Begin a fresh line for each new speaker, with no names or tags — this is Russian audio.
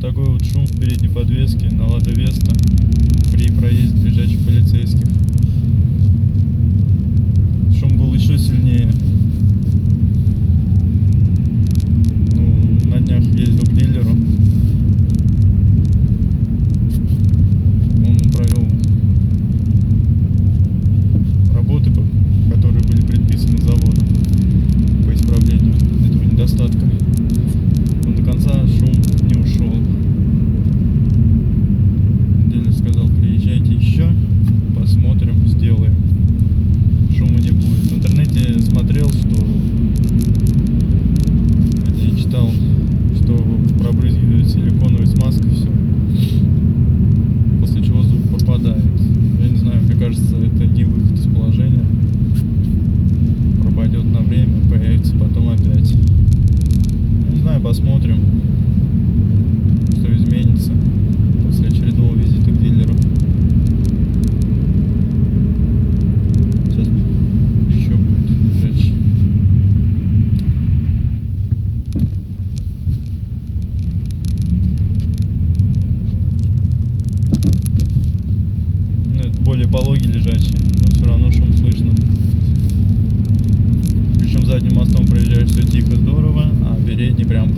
такой вот шум в передней подвеске на Лада Веста при проезде лежачих полицейских. Шум был еще сильнее. Ну, на днях ездил к дилеру. Он провел работы, которые были предписаны заводом по исправлению этого недостатка. Но до конца шум не ушел. Дилер сказал: приезжайте еще, посмотрим, сделаем. Шума не будет. В интернете смотрел, что и читал, что пробрызгивают силиконовой смазкой все, после чего звук пропадает. Я не знаю, мне кажется, это не выход из положения. Пропадет на время, появится потом опять. Не знаю, посмотрим, что изменится после очередного визита к дилеру. Сейчас еще будет лежачий. Ну, это более пологий лежачий, но все равно шум слышно. Причем задним мостом проезжаешь все тихо, здорово, а передний прям